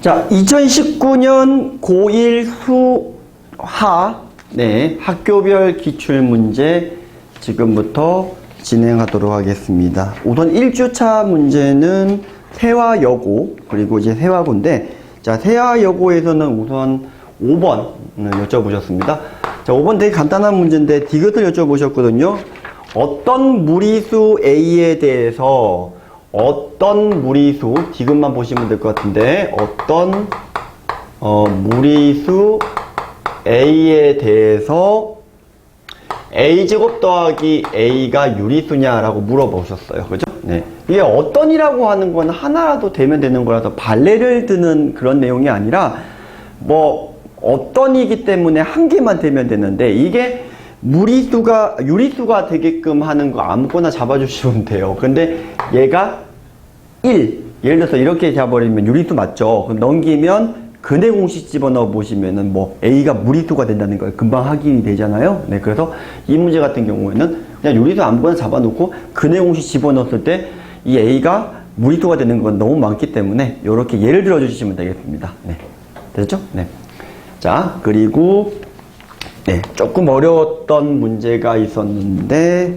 자, 2019년 고1 수화 학교별 기출문제 지금부터 진행하도록 하겠습니다. 우선 1주차 문제는 세화여고, 그리고 이제 세화고인데, 자, 세화여고에서는 우선 5번 여쭤보셨습니다. 자, 5번 되게 간단한 문제인데 디귿을 여쭤보셨거든요. 어떤 무리수 A에 대해서 어떤 무리수, 디귿만 보시면 될 것 같은데, 어떤 무리수 A에 대해서 A제곱 더하기 A가 유리수냐라고 물어보셨어요. 그죠? 네. 이게 어떤이라고 하는 건 하나라도 되면 되는 거라서 발레를 드는 그런 내용이 아니라, 어떤이기 때문에 한 개만 되면 되는데, 이게 유리수가 되게끔 하는 거 아무거나 잡아주시면 돼요. 근데 얘가 1. 예를 들어서 이렇게 잡아버리면 유리수 맞죠? 그럼 넘기면 근해 공식 집어넣어 보시면은 A가 무리수가 된다는 걸 금방 확인이 되잖아요. 네, 그래서 이 문제 같은 경우에는 그냥 유리수 아무거나 잡아놓고 근해 공식 집어넣었을 때 이 A가 무리수가 되는 건 너무 많기 때문에 이렇게 예를 들어 주시면 되겠습니다. 네. 됐죠? 네. 자, 그리고 조금 어려웠던 문제가 있었는데,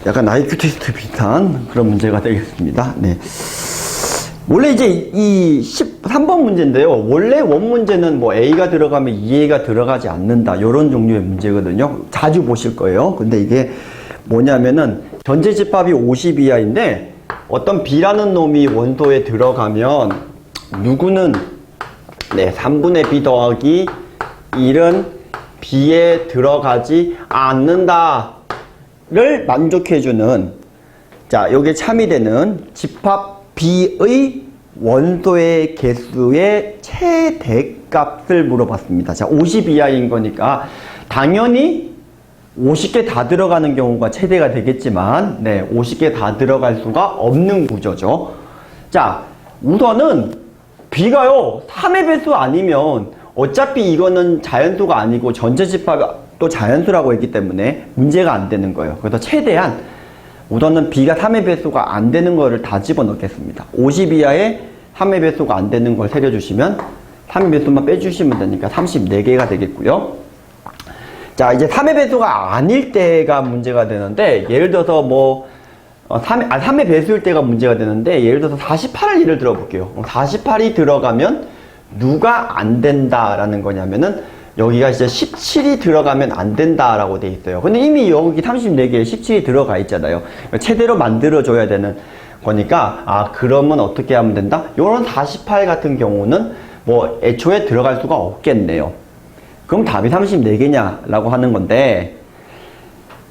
약간 IQ 테스트 비슷한 그런 문제가 되겠습니다. 네. 원래 이제 이 13번 문제인데요. 원래 원 문제는 A가 들어가면 2A가 들어가지 않는다. 이런 종류의 문제거든요. 자주 보실 거예요. 근데 이게 뭐냐면은 전체 집합이 50 이하인데 어떤 B라는 놈이 원소에 들어가면 누구는 3분의 B 더하기 1은 B에 들어가지 않는다를 만족해주는, 자, 요게 참이 되는 집합 B의 원소의 개수의 최대값을 물어봤습니다. 자, 50 이하인 거니까 당연히 50개 다 들어가는 경우가 최대가 되겠지만 50개 다 들어갈 수가 없는 구조죠. 자, 우선은 B가요 3의 배수 아니면 어차피 이거는 자연수가 아니고 전체 집합도 자연수라고 했기 때문에 문제가 안 되는 거예요. 그래서 최대한 우선은 B가 3의 배수가 안 되는 거를 다 집어넣겠습니다. 50 이하에 3의 배수가 안 되는 걸 새겨주시면 3의 배수만 빼주시면 되니까 34개가 되겠고요. 자, 이제 3의 배수가 아닐 때가 문제가 되는데, 예를 들어서 3의 배수일 때가 문제가 되는데, 예를 들어서 48을 예를 들어 볼게요. 48이 들어가면 누가 안 된다라는 거냐면은, 여기가 이제 17이 들어가면 안 된다라고 돼 있어요. 근데 이미 여기 34개에 17이 들어가 있잖아요. 최대로 만들어줘야 되는 거니까, 그러면 어떻게 하면 된다? 요런 48 같은 경우는 애초에 들어갈 수가 없겠네요. 그럼 답이 34개냐라고 하는 건데,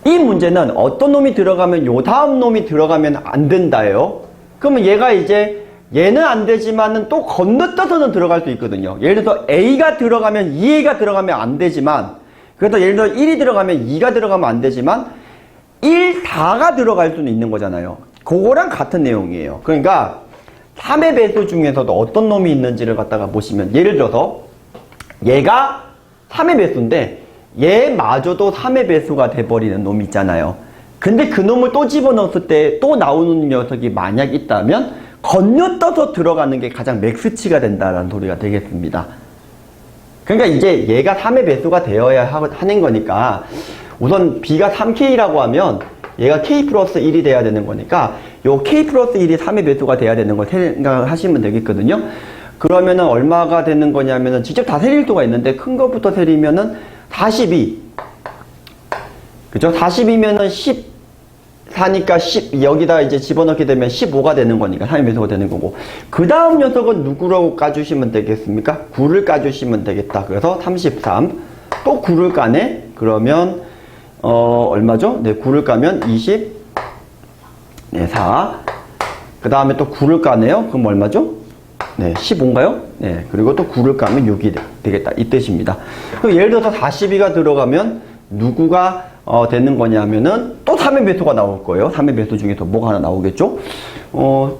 이 문제는 어떤 놈이 들어가면 요 다음 놈이 들어가면 안 된다예요. 그러면 얘가 이제 얘는 안 되지만은 또 건너뛰어서는 들어갈 수 있거든요. 예를 들어서 A가 들어가면 2A가 들어가면 안 되지만, 그래서 예를 들어 1이 들어가면 2가 들어가면 안 되지만 1, 4가 들어갈 수는 있는 거잖아요. 그거랑 같은 내용이에요. 그러니까 3의 배수 중에서도 어떤 놈이 있는지를 갖다가 보시면, 예를 들어서 얘가 3의 배수인데 얘마저도 3의 배수가 돼버리는 놈이 있잖아요. 근데 그 놈을 또 집어넣었을 때 또 나오는 녀석이 만약 있다면 건너뛰어서 들어가는 게 가장 맥스치가 된다라는 소리가 되겠습니다. 그러니까 이제 얘가 3의 배수가 되어야 하는 거니까, 우선 B가 3K라고 하면 얘가 K 플러스 1이 돼야 되는 거니까 요 K 플러스 1이 3의 배수가 돼야 되는 걸 생각을 하시면 되겠거든요. 그러면은 얼마가 되는 거냐면은 직접 다 세릴 수가 있는데, 큰 거부터 세리면은 42. 그죠? 42면은 14니까 10, 여기다 이제 집어넣게 되면 15가 되는 거니까 3의 배수가 되는 거고, 그 다음 녀석은 누구라고 까주시면 되겠습니까? 9를 까주시면 되겠다. 그래서 33. 또 9를 까네? 그러면, 얼마죠? 9를 까면 20, 4. 그 다음에 또 9를 까네요? 그럼 얼마죠? 15인가요? 그리고 또 9를 까면 6이 되겠다. 이 뜻입니다. 예를 들어서 42가 들어가면 누구가 되는 거냐면은 또 3의 배수가 나올 거예요. 3의 배수 중에서 뭐가 하나 나오겠죠?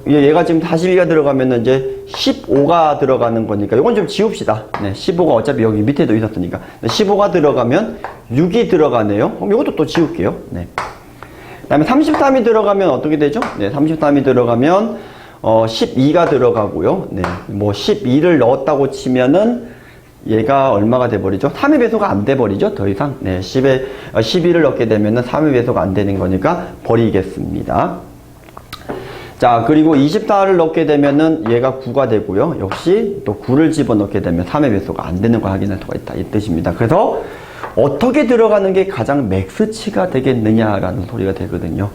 얘가 지금 42가 들어가면은 이제 15가 들어가는 거니까 이건 좀 지웁시다. 15가 어차피 여기 밑에도 있었으니까. 15가 들어가면 6이 들어가네요. 그럼 이것도 또 지울게요. 그 다음에 33이 들어가면 어떻게 되죠? 33이 들어가면 12가 들어가고요. 네, 뭐 12를 넣었다고 치면은 얘가 얼마가 돼버리죠? 3의 배수가 안 돼버리죠? 더 이상. 네, 12를 넣게 되면은 3의 배수가 안 되는 거니까 버리겠습니다. 자, 그리고 24를 넣게 되면은 얘가 9가 되고요. 역시 또 9를 집어넣게 되면 3의 배수가 안 되는 걸 확인할 수가 있다. 이 뜻입니다. 그래서 어떻게 들어가는 게 가장 맥스치가 되겠느냐라는 소리가 되거든요.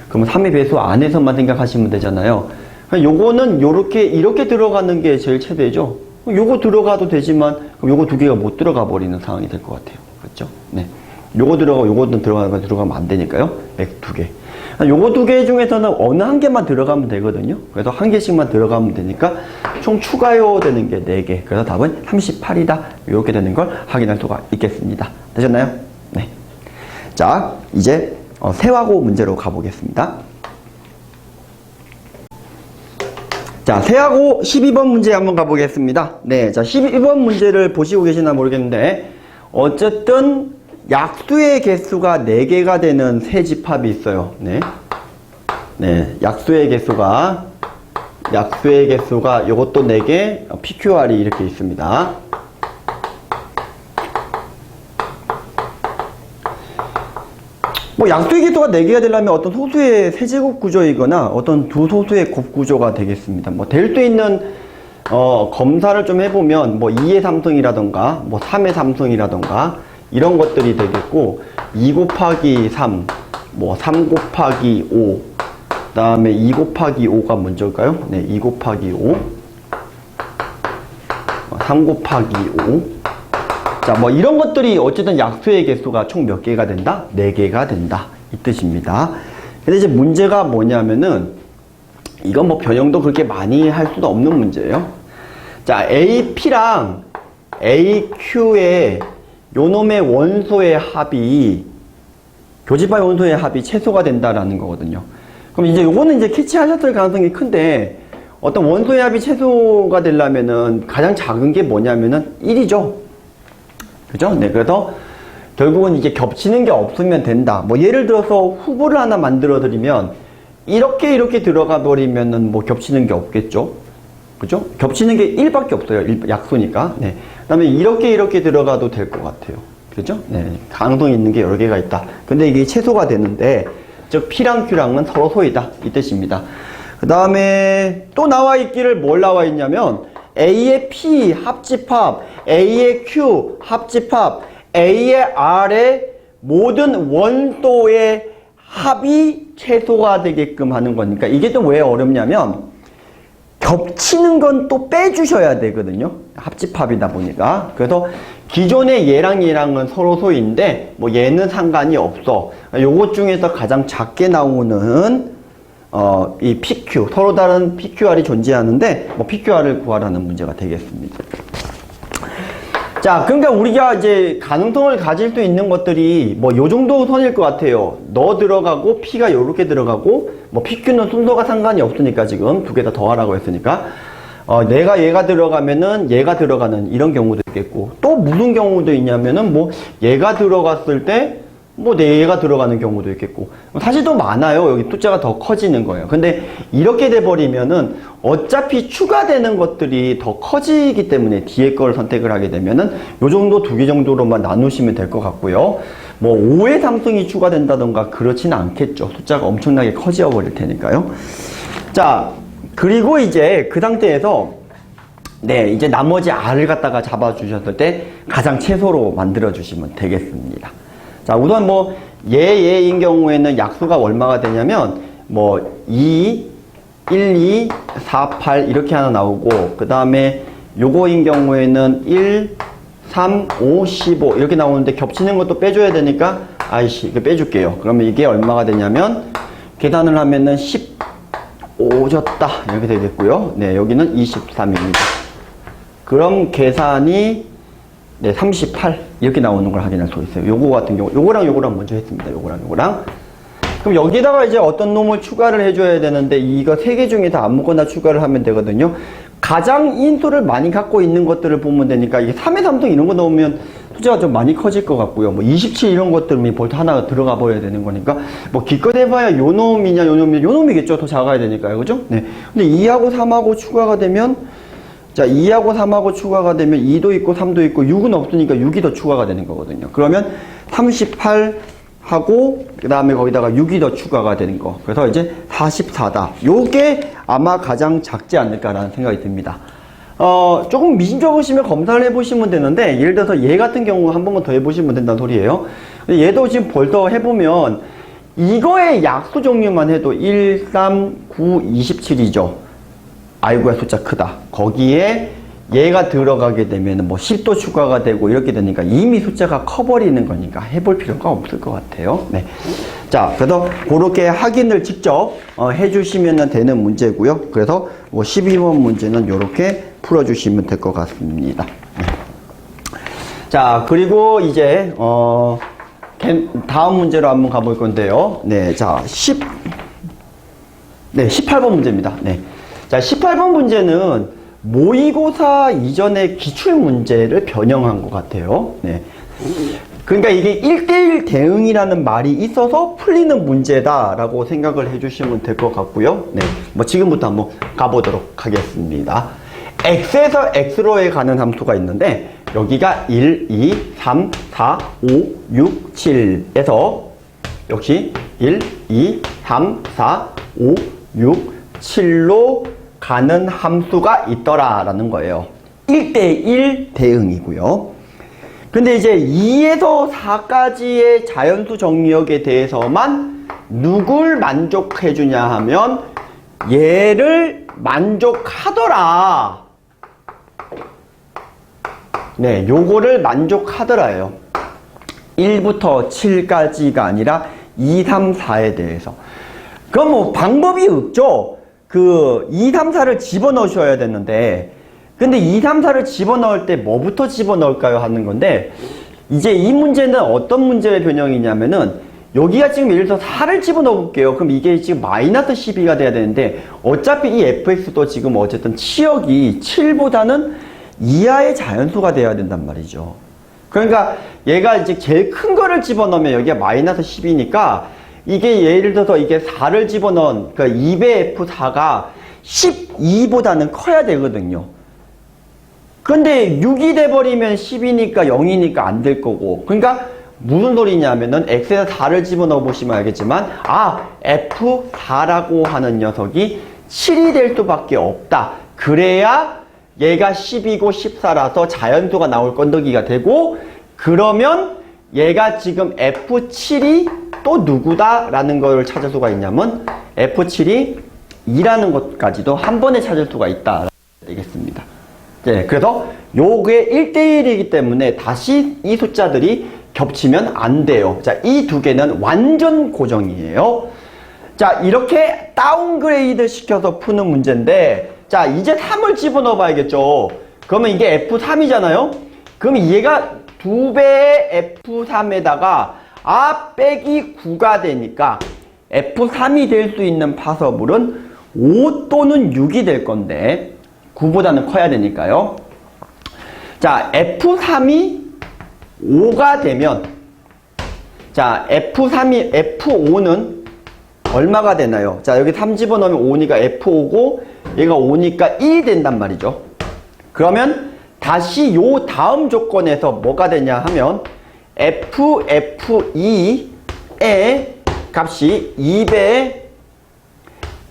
그러면 3의 배수 안에서만 생각하시면 되잖아요. 요거는 이렇게 들어가는 게 제일 최대죠. 요거 들어가도 되지만 요거 두 개가 못 들어가 버리는 상황이 될 것 같아요. 그렇죠? 네. 요거 들어가고 요거는 들어가면 안 되니까요. 맥 두 개. 요거 두 개 중에서는 어느 한 개만 들어가면 되거든요. 그래서 한 개씩만 들어가면 되니까 총 추가요 되는 게 4개. 그래서 답은 38이다. 이렇게 되는 걸 확인할 수가 있겠습니다. 되셨나요? 네. 자, 이제 세화고 문제로 가보겠습니다. 자, 세하고 12번 문제 한번 가보겠습니다. 네, 자, 12번 문제를 보시고 계시나 모르겠는데, 어쨌든 약수의 개수가 4개가 되는 세 집합이 있어요. 네. 네, 약수의 개수가 요것도 4개, PQR이 이렇게 있습니다. 뭐 약수의 개수가 4개가 되려면 어떤 소수의 세제곱 구조이거나 어떤 두 소수의 곱 구조가 되겠습니다. 뭐 될 수 있는 검사를 좀 해보면 뭐 2의 삼성이라던가 뭐 3의 삼성이라던가 이런 것들이 되겠고 2 곱하기 3, 뭐 3 곱하기 5, 그 다음에 2 곱하기 5가 먼저일까요? 네, 2 곱하기 5, 3 곱하기 5. 자, 뭐 이런 것들이 어쨌든 약수의 개수가 총 몇 개가 된다? 4개가 된다. 이 뜻입니다. 근데 이제 문제가 뭐냐면은 이건 뭐 변형도 그렇게 많이 할 수도 없는 문제예요. 자, AP랑 AQ의 요놈의 원소의 합이 교집합 원소의 합이 최소가 된다라는 거거든요. 그럼 이제 요거는 이제 캐치하셨을 가능성이 큰데 어떤 원소의 합이 최소가 되려면은 가장 작은 게 뭐냐면은 1이죠. 그죠? 네, 그래서 결국은 이게 겹치는 게 없으면 된다. 뭐 예를 들어서 후보를 하나 만들어 드리면 이렇게 들어가 버리면은 뭐 겹치는 게 없겠죠? 그죠? 겹치는 게 1밖에 없어요. 약수니까. 네. 그 다음에 이렇게 들어가도 될 것 같아요. 그죠? 네. 가능성이 있는 게 여러 개가 있다. 근데 이게 최소가 되는데, 즉, P랑 Q랑은 서로 소이다. 이 뜻입니다. 그 다음에 또 나와 있기를 뭘 나와 있냐면, A의 P 합집합, A의 Q 합집합, A의 R의 모든 원소의 합이 최소가 되게끔 하는 거니까 이게 또 왜 어렵냐면 겹치는 건 또 빼주셔야 되거든요. 합집합이다 보니까. 그래서 기존의 얘랑은 서로 소인데 뭐 얘는 상관이 없어. 요것 중에서 가장 작게 나오는 이 PQ, 서로 다른 PQR이 존재하는데, 뭐 PQR을 구하라는 문제가 되겠습니다. 자, 그러니까 우리가 이제 가능성을 가질 수 있는 것들이 뭐 요 정도 선일 것 같아요. 너 들어가고, P가 요렇게 들어가고, 뭐 PQ는 순서가 상관이 없으니까 지금 두 개 다 더하라고 했으니까, 내가 얘가 들어가면은 얘가 들어가는 이런 경우도 있겠고, 또 무슨 경우도 있냐면은 뭐 얘가 들어갔을 때, 뭐 얘가 들어가는 경우도 있겠고 사실 더 많아요. 여기 숫자가 더 커지는 거예요. 근데 이렇게 돼버리면은 어차피 추가되는 것들이 더 커지기 때문에 뒤에 걸 선택을 하게 되면은 요 정도 2개 정도로만 나누시면 될 것 같고요. 뭐 5의 삼성이 추가된다던가 그렇지는 않겠죠. 숫자가 엄청나게 커져 버릴 테니까요. 자, 그리고 이제 그 상태에서 네, 이제 나머지 R을 갖다가 잡아주셨을 때 가장 최소로 만들어 주시면 되겠습니다. 자, 우선 뭐 얘인 경우에는 약수가 얼마가 되냐면 뭐 2, 1, 2, 4, 8 이렇게 하나 나오고 그 다음에 요거인 경우에는 1, 3, 5, 15 이렇게 나오는데 겹치는 것도 빼줘야 되니까 아이씨 이거 빼줄게요. 그러면 이게 얼마가 되냐면 계산을 하면은 15 줬다 이렇게 되겠고요. 네, 여기는 23입니다. 그럼 계산이 네, 38 이렇게 나오는 걸 확인할 수 있어요. 요거 같은 경우 요거랑 먼저 했습니다. 요거랑 그럼 여기다가 이제 어떤 놈을 추가를 해줘야 되는데 이거 세 개 중에서 아무거나 추가를 하면 되거든요. 가장 인수를 많이 갖고 있는 것들을 보면 되니까 이게 3의 3동 이런 거 넣으면 숫자가 좀 많이 커질 것 같고요. 뭐 27 이런 것들이 볼트 하나 들어가 버려야 되는 거니까 뭐 기껏 해봐야 요 놈이냐 요 놈이냐 요 놈이겠죠. 더 작아야 되니까요. 그죠? 네. 근데 2하고 3하고 추가가 되면 자 2하고 3하고 추가가 되면 2도 있고 3도 있고 6은 없으니까 6이 더 추가가 되는 거거든요. 그러면 38 하고 그 다음에 거기다가 6이 더 추가가 되는 거. 그래서 이제 44다. 요게 아마 가장 작지 않을까라는 생각이 듭니다. 조금 미심쩍으시면 검사를 해보시면 되는데 예를 들어서 얘 같은 경우 한 번만 더 해보시면 된다는 소리예요. 얘도 지금 벌써 해보면 이거의 약수 종류만 해도 1, 3, 9, 27이죠. 아이고야 숫자 크다. 거기에 얘가 들어가게 되면 뭐 10도 추가가 되고 이렇게 되니까 이미 숫자가 커버리는 거니까 해볼 필요가 없을 것 같아요. 네. 자, 그래서 그렇게 확인을 직접 해주시면 되는 문제고요. 그래서 뭐 12번 문제는 이렇게 풀어주시면 될 것 같습니다. 네. 자, 그리고 이제 다음 문제로 한번 가볼 건데요. 네, 자, 18번 문제입니다. 네. 자, 18번 문제는 모의고사 이전의 기출문제를 변형한 것 같아요. 네. 그러니까 이게 1대1 대응이라는 말이 있어서 풀리는 문제다라고 생각을 해주시면 될 것 같고요. 네. 뭐 지금부터 한번 가보도록 하겠습니다. x에서 x로에 가는 함수가 있는데 여기가 1, 2, 3, 4, 5, 6, 7에서 역시 1, 2, 3, 4, 5, 6, 7로 가는 함수가 있더라라는 거예요. 1대1 대응이고요. 근데 이제 2에서 4까지의 자연수 정리역에 대해서만 누굴 만족해 주냐 하면 얘를 만족하더라. 네, 요거를 만족하더라예요. 1부터 7까지가 아니라 2, 3, 4에 대해서. 그럼 뭐 방법이 없죠. 2, 3, 4를 집어넣으셔야 되는데 근데 2, 3, 4를 집어넣을 때 뭐부터 집어넣을까요? 하는 건데 이제 이 문제는 어떤 문제의 변형이냐면은 여기가 지금 예를 들어서 4를 집어넣어 볼게요. 그럼 이게 지금 마이너스 12가 돼야 되는데 어차피 이 fx도 지금 어쨌든 치역이 7보다는 이하의 자연수가 돼야 된단 말이죠. 그러니까 얘가 이제 제일 큰 거를 집어넣으면 여기가 마이너스 10이니까 이게 예를 들어서 이게 4를 집어넣은 그러니까 2배 f4가 12보다는 커야 되거든요. 근데 6이 돼버리면 10이니까 0이니까 안 될 거고. 그러니까 무슨 소리냐면은 x에서 4를 집어넣어 보시면 알겠지만 f4라고 하는 녀석이 7이 될 수밖에 없다. 그래야 얘가 10이고 14라서 자연수가 나올 건더기가 되고 그러면 얘가 지금 f7이 또 누구다라는 걸 찾을 수가 있냐면 f7이 2라는 것까지도 한 번에 찾을 수가 있다 되겠습니다. 네, 그래서 요게 1대1이기 때문에 다시 이 숫자들이 겹치면 안 돼요. 자, 이 두 개는 완전 고정이에요. 자, 이렇게 다운그레이드 시켜서 푸는 문제인데 자, 이제 3을 집어넣어 봐야겠죠. 그러면 이게 f3이잖아요. 그러면 얘가 2배의 f3에다가 빼기 9가 되니까 f3이 될 수 있는 파서블은 5 또는 6이 될 건데 9보다는 커야 되니까요. 자, f3이 5가 되면 자, F5는 얼마가 되나요? 자, 여기 3 집어넣으면 5니까 F5고 얘가 5니까 1이 된단 말이죠. 그러면 다시 요 다음 조건에서 뭐가 되냐 하면 F2의 값이 2배의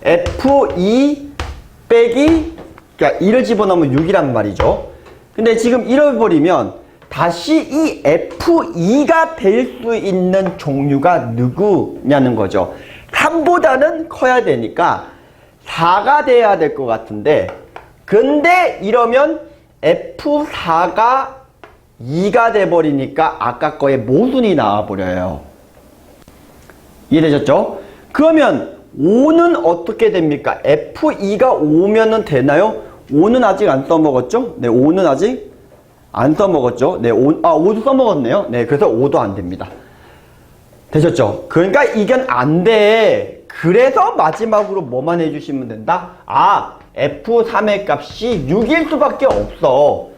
F2 빼기 그러니까 2를 집어넣으면 6이란 말이죠. 근데 지금 잃어버리면 다시 이 F2가 될 수 있는 종류가 누구냐는 거죠. 3보다는 커야 되니까 4가 돼야 될 것 같은데 근데 이러면 F4가 2가 돼버리니까 아까 거에 모순이 나와버려요. 이해되셨죠? 그러면 5는 어떻게 됩니까? F2가 5면은 되나요? 5는 아직 안 써먹었죠? 네, 5는 아직 안 써먹었죠? 네, 5도 써먹었네요. 네, 그래서 5도 안 됩니다. 되셨죠? 그러니까 이건 안 돼. 그래서 마지막으로 뭐만 해주시면 된다? 아, F3의 값이 6일 수밖에 없어.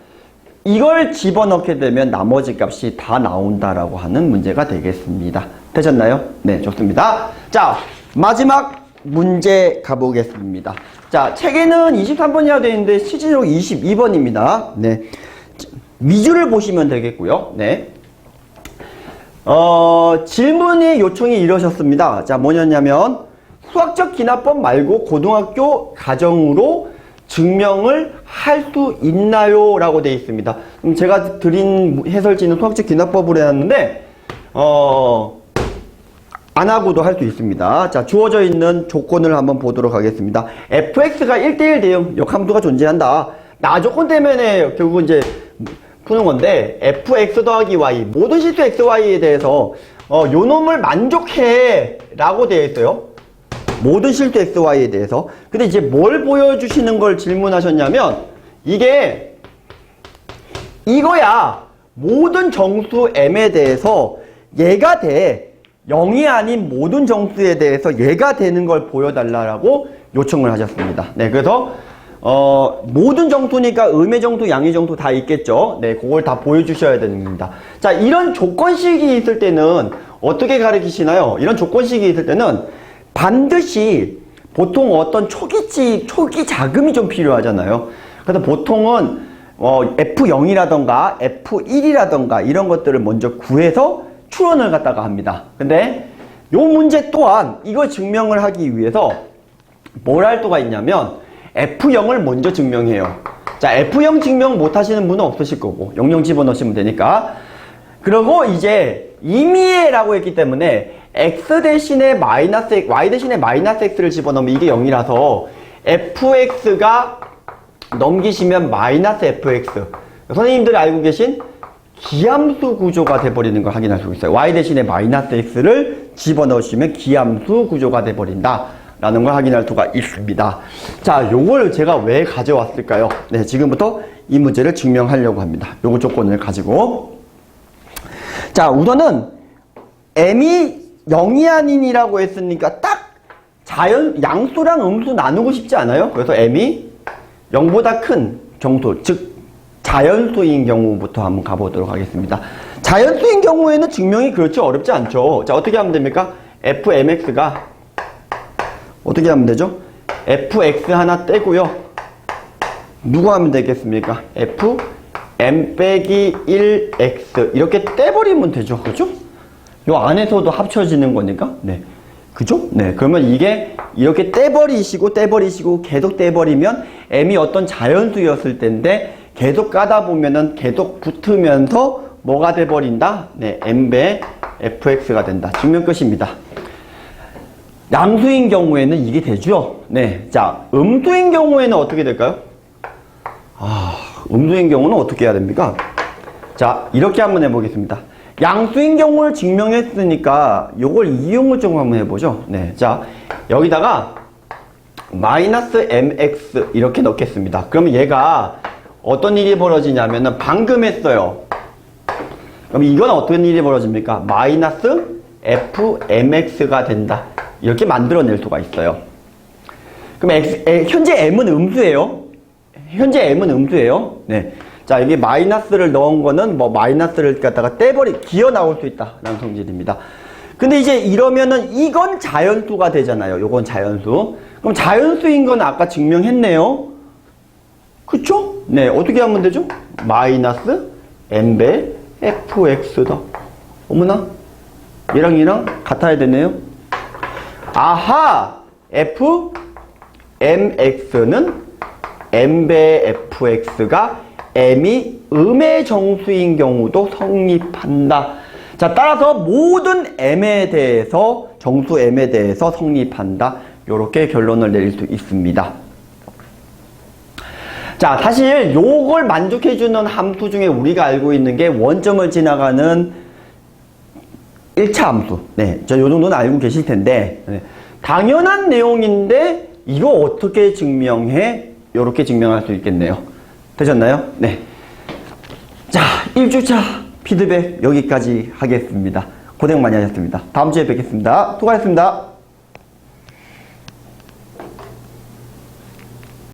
이걸 집어넣게 되면 나머지 값이 다 나온다라고 하는 문제가 되겠습니다. 되셨나요? 네, 좋습니다. 자, 마지막 문제 가보겠습니다. 자, 책에는 23번이라 되어 있는데 실질적으로 22번입니다. 네. 미주를 보시면 되겠고요. 네. 질문의 요청이 이러셨습니다. 자, 뭐냐면 수학적 기납법 말고 고등학교 가정으로 증명을 할 수 있나요? 라고 되어 있습니다. 그럼 제가 드린 해설지는 수학적 기납법으로 해놨는데 안 하고도 할 수 있습니다. 자, 주어져 있는 조건을 한번 보도록 하겠습니다. fx가 1대1 대응 역함수가 존재한다. 나 조건 때문에 결국 이제 푸는 건데 fx 더하기 y 모든 실수 xy에 대해서 요 놈을 만족해 라고 되어 있어요. 모든 실수 xy에 대해서. 근데 이제 뭘 보여주시는 걸 질문하셨냐면 이게 이거야. 모든 정수 m에 대해서 얘가 돼. 0이 아닌 모든 정수에 대해서 얘가 되는 걸 보여달라고 요청을 하셨습니다. 네, 그래서 모든 정수니까 음의 정수, 양의 정수 다 있겠죠. 네, 그걸 다 보여주셔야 됩니다. 자, 이런 조건식이 있을 때는 어떻게 가르치시나요? 이런 조건식이 있을 때는 반드시 보통 어떤 초기 자금이 좀 필요하잖아요. 그래서 보통은 F0이라던가 F1이라던가 이런 것들을 먼저 구해서 추론을 갖다가 합니다. 근데 요 문제 또한 이거 증명을 하기 위해서 뭘 할 수가 있냐면 F0을 먼저 증명해요. 자, F0 증명 못 하시는 분은 없으실 거고 00 집어넣으시면 되니까. 그리고 이제 임의라고 했기 때문에 x 대신에 마이너스 x, y 대신에 마이너스 x를 집어넣으면 이게 0이라서 fx가 넘기시면 마이너스 fx. 선생님들이 알고 계신 기함수 구조가 돼버리는 걸 확인할 수 있어요. y 대신에 마이너스 x를 집어넣으시면 기함수 구조가 돼버린다 라는 걸 확인할 수가 있습니다. 자, 요걸 제가 왜 가져왔을까요? 네, 지금부터 이 문제를 증명하려고 합니다. 요거 조건을 가지고. 자, 우선은 m이 0이 아닌이라고 했으니까 딱 양수랑 음수 나누고 싶지 않아요? 그래서 m이 0보다 큰 정수, 즉 자연수인 경우부터 한번 가보도록 하겠습니다. 자연수인 경우에는 증명이 그렇죠 어렵지 않죠. 자, 어떻게 하면 됩니까? fmx가 어떻게 하면 되죠? fx 하나 떼고요. 누구 하면 되겠습니까? fm 빼기 1x 이렇게 떼버리면 되죠. 그죠? 요 안에서도 합쳐지는 거니까. 네. 그죠? 네. 그러면 이게 이렇게 떼버리시고 계속 떼버리면 m이 어떤 자연수였을 텐데 계속 까다 보면은 계속 붙으면서 뭐가 돼버린다? 네. m배 fx가 된다. 증명 끝입니다. 양수인 경우에는 이게 되죠? 네. 자, 음수인 경우에는 어떻게 될까요? 음수인 경우는 어떻게 해야 됩니까? 자, 이렇게 한번 해보겠습니다. 양수인 경우를 증명했으니까 요걸 이용을 좀 한번 해보죠. 네. 자, 여기다가 마이너스 mx 이렇게 넣겠습니다. 그러면 얘가 어떤 일이 벌어지냐면은 방금 했어요. 그럼 이건 어떤 일이 벌어집니까? 마이너스 fmx가 된다. 이렇게 만들어낼 수가 있어요. 그럼 현재 m은 음수예요. 네. 자, 여기 마이너스를 넣은 거는 뭐 마이너스를 갖다가 기어 나올 수 있다라는 성질입니다. 근데 이제 이러면은 이건 자연수가 되잖아요. 요건 자연수. 그럼 자연수인 건 아까 증명했네요. 그쵸? 네. 어떻게 하면 되죠? 마이너스 m배 fx다. 어머나. 얘랑 같아야 되네요. 아하! mx는 m배 fx가 m이 음의 정수인 경우도 성립한다. 자, 따라서 모든 m에 대해서 정수 m에 대해서 성립한다. 이렇게 결론을 내릴 수 있습니다. 자, 사실 요걸 만족해주는 함수 중에 우리가 알고 있는 게 원점을 지나가는 1차 함수. 네, 저 요 정도는 알고 계실 텐데 네. 당연한 내용인데 이거 어떻게 증명해? 이렇게 증명할 수 있겠네요. 되셨나요? 네. 자, 1주차 피드백 여기까지 하겠습니다. 고생 많이 하셨습니다. 다음 주에 뵙겠습니다. 수고하셨습니다.